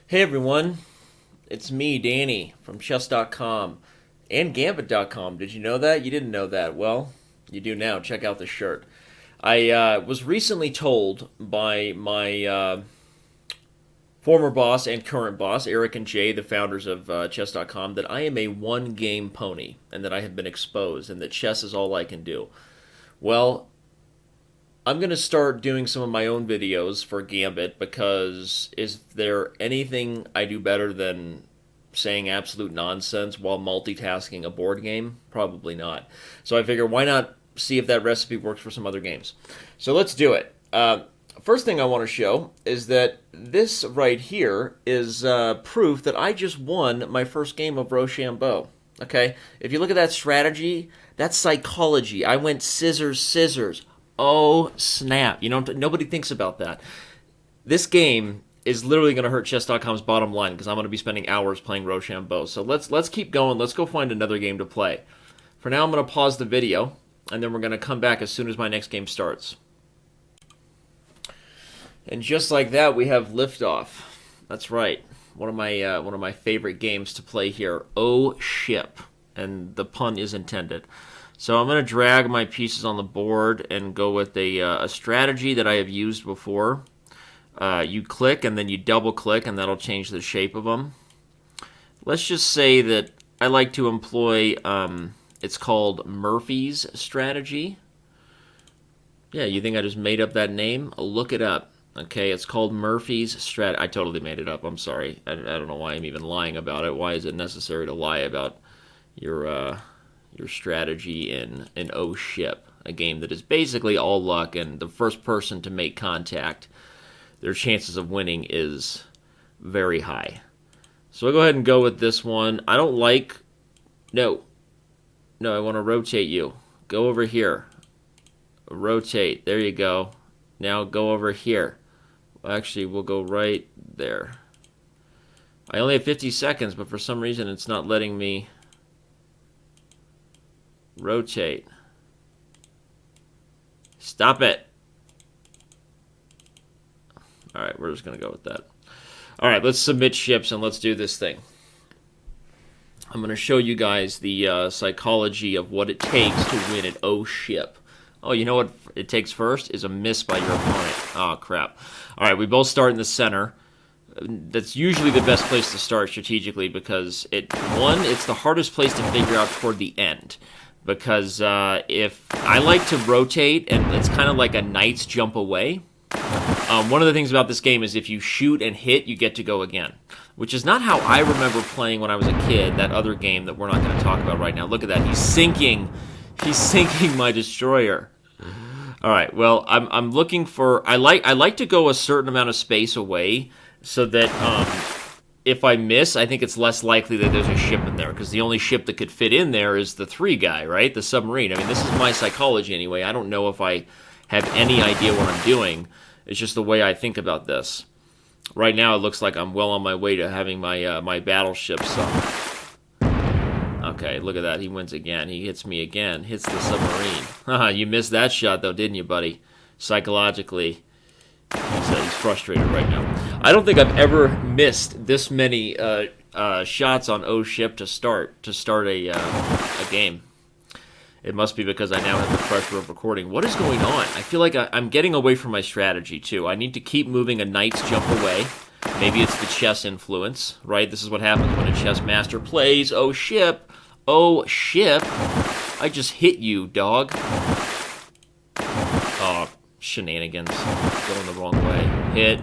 Hey everyone, it's me, Danny, from chess.com and gambit.com. Did you know that? You didn't know that. Well, you do now. Check out the shirt. I was recently told by my former boss and current boss, Eric and Jay, the founders of chess.com, that I am a one game pony and that I have been exposed and that chess is all I can do. Well, I'm going to start doing some of my own videos for Gambit because is there anything I do better than saying absolute nonsense while multitasking a board game? Probably not. So I figure why not see if that recipe works for some other games. So let's do it. First thing I want to show is that this right here is proof that I just won my first game of Rochambeau. Okay? If you look at that strategy, that's psychology. I went scissors, scissors. Oh, snap. You know, nobody thinks about that. This game is literally going to hurt chess.com's bottom line because I'm going to be spending hours playing Rochambeau. So let's keep going. Let's go find another game to play. For now, I'm going to pause the video, and then we're going to come back as soon as my next game starts. And just like that, we have liftoff. That's right. One of my favorite games to play here. Oh, ship. And the pun is intended. So I'm going to drag my pieces on the board and go with a strategy that I have used before. You click and then you double click and that'll change the shape of them. Let's just say that I like to employ, it's called Murphy's strategy. Yeah, you think I just made up that name? Look it up. Okay, it's called Murphy's strategy. I totally made it up. I'm sorry. I don't know why I'm even lying about it. Why is it necessary to lie about your strategy in an O ship, a game that is basically all luck, and the first person to make contact, their chances of winning is very high. So I'll go ahead and go with this one. I don't like... No, I want to rotate you. Go over here. Rotate. There you go. Now go over here. Well, actually, we'll go right there. I only have 50 seconds, but for some reason it's not letting me... rotate. Stop it. Alright, we're just going to go with that. Alright, let's submit ships and let's do this thing. I'm going to show you guys the psychology of what it takes to win an O ship. Oh, you know what it takes first? Is a miss by your opponent. Oh, crap. Alright, we both start in the center. That's usually the best place to start strategically because, it's the hardest place to figure out toward the end. Because if I like to rotate, and it's kind of like a knight's jump away. One of the things about this game is if you shoot and hit, you get to go again. Which is not how I remember playing when I was a kid, that other game that we're not going to talk about right now. Look at that. He's sinking my destroyer. All right, well, I'm looking for... I like to go a certain amount of space away so that... if I miss, I think it's less likely that there's a ship in there, because the only ship that could fit in there is the 3 guy, right? The submarine. I mean, this is my psychology anyway. I don't know if I have any idea what I'm doing. It's just the way I think about this. Right now, it looks like I'm well on my way to having my my battleship sunk. Okay, look at that. He wins again. He hits me again. Hits the submarine. Haha, you missed that shot, though, didn't you, buddy? Psychologically, he's frustrated right now. I don't think I've ever missed this many shots on O ship to start a game. It must be because I now have the pressure of recording. What is going on? I feel like I'm getting away from my strategy, too. I need to keep moving a knight's jump away. Maybe it's the chess influence, right? This is what happens when a chess master plays O ship. Oh, ship. I just hit you, dog. Oh, shenanigans. Going the wrong way. Hit.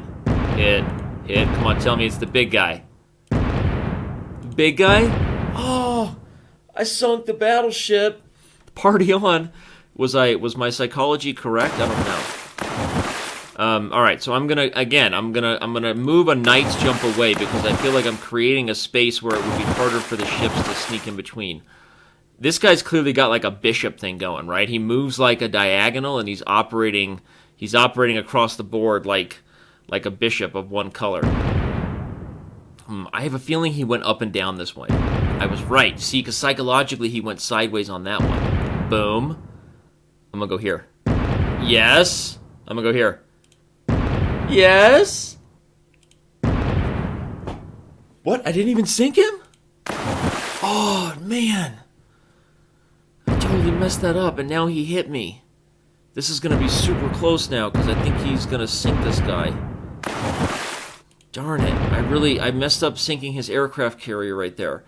Come on, tell me it's the big guy. Big guy? Oh, I sunk the battleship. Party on. Was my psychology correct? I don't know. All right, so I'm gonna move a knight's jump away because I feel like I'm creating a space where it would be harder for the ships to sneak in between. This guy's clearly got like a bishop thing going, right? He moves like a diagonal and he's operating across the board like a bishop of one color. I have a feeling he went up and down this way. I was right. See, because psychologically he went sideways on that one. Boom. I'm going to go here. Yes. I'm going to go here. Yes. What? I didn't even sink him? Oh, man. I totally messed that up, and now he hit me. This is going to be super close now, because I think he's going to sink this guy. Darn it. I messed up sinking his aircraft carrier right there.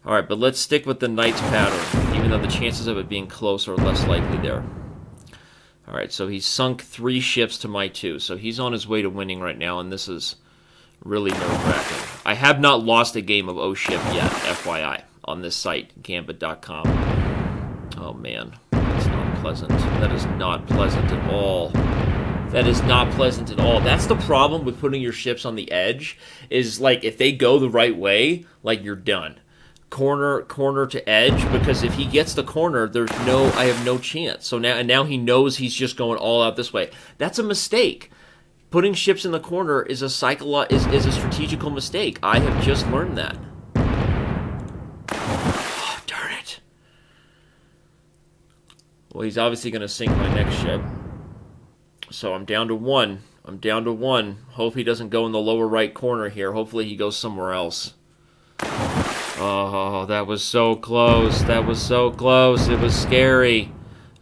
Alright, but let's stick with the Knight's pattern, even though the chances of it being close are less likely there. Alright, so he's sunk 3 ships to my 2, so he's on his way to winning right now, and this is really nerve-wracking. I have not lost a game of O-Ship yet, FYI, on this site, Gambit.com. Oh man, that's not pleasant. That is not pleasant at all. That is not pleasant at all. That's the problem with putting your ships on the edge, is like if they go the right way, like you're done. Corner to edge, because if he gets the corner, I have no chance. So now he knows he's just going all out this way. That's a mistake. Putting ships in the corner is a strategical mistake. I have just learned that. Oh, darn it. Well, he's obviously going to sink my next ship. So I'm down to 1. I'm down to 1. Hope he doesn't go in the lower right corner here. Hopefully he goes somewhere else. Oh, that was so close. That was so close. It was scary.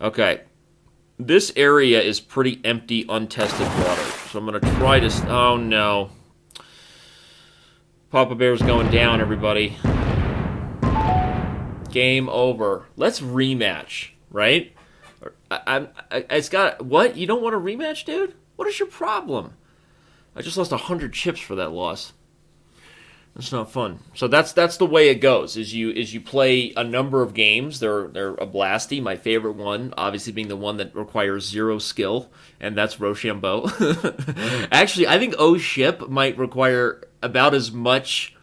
Okay. This area is pretty empty, untested water. So I'm going to try to... Oh, no. Papa Bear's going down, everybody. Game over. Let's rematch, right? It's got... What? You don't want a rematch, dude? What is your problem? I just lost 100 chips for that loss. It's not fun. So that's the way it goes. Is you play a number of games. They're a blasty. My favorite one, obviously, being the one that requires 0 skill, and that's Rochambeau. Actually, I think O-Ship might require about as much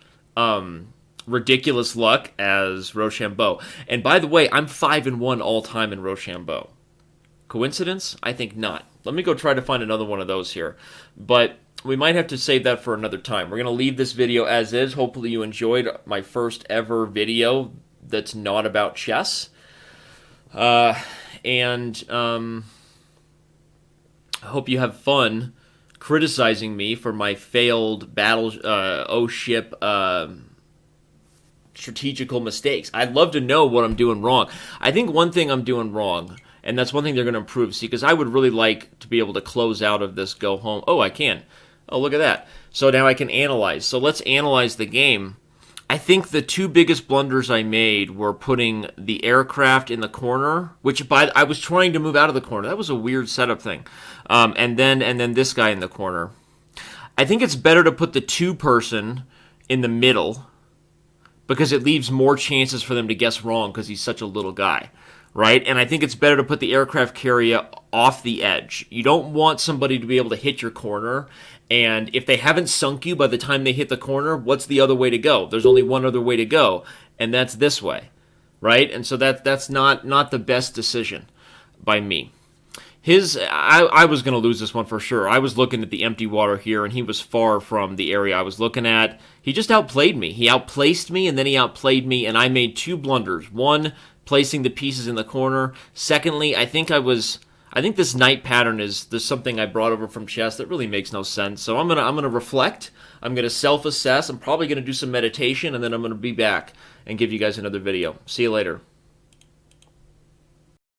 ridiculous luck as Rochambeau. And by the way, I'm 5-1 all time in Rochambeau. Coincidence? I think not. Let me go try to find another one of those here. But we might have to save that for another time. We're going to leave this video as is. Hopefully you enjoyed my first ever video that's not about chess. I hope you have fun criticizing me for my failed O-Ship strategical mistakes. I'd love to know what I'm doing wrong. I think one thing I'm doing wrong, and that's one thing they're going to improve. See, because I would really like to be able to close out of this go home. Oh, I can. Oh, look at that. So now I can analyze. So let's analyze the game. I think the 2 biggest blunders I made were putting the aircraft in the corner, which I was trying to move out of the corner. That was a weird setup thing. And then this guy in the corner. I think it's better to put the 2-person in the middle because it leaves more chances for them to guess wrong because he's such a little guy. Right? And I think it's better to put the aircraft carrier off the edge. You don't want somebody to be able to hit your corner, and if they haven't sunk you by the time they hit the corner, what's the other way to go? There's only one other way to go, and that's this way. Right? And so that's not the best decision by me. I was going to lose this one for sure. I was looking at the empty water here, and he was far from the area I was looking at. He just outplayed me. He outplaced me, and then he outplayed me, and I made 2 blunders. One, placing the pieces in the corner. Secondly, I think this knight pattern is something I brought over from chess that really makes no sense. So I'm gonna reflect. I'm gonna self-assess. I'm probably gonna do some meditation, and then I'm gonna be back and give you guys another video. See you later.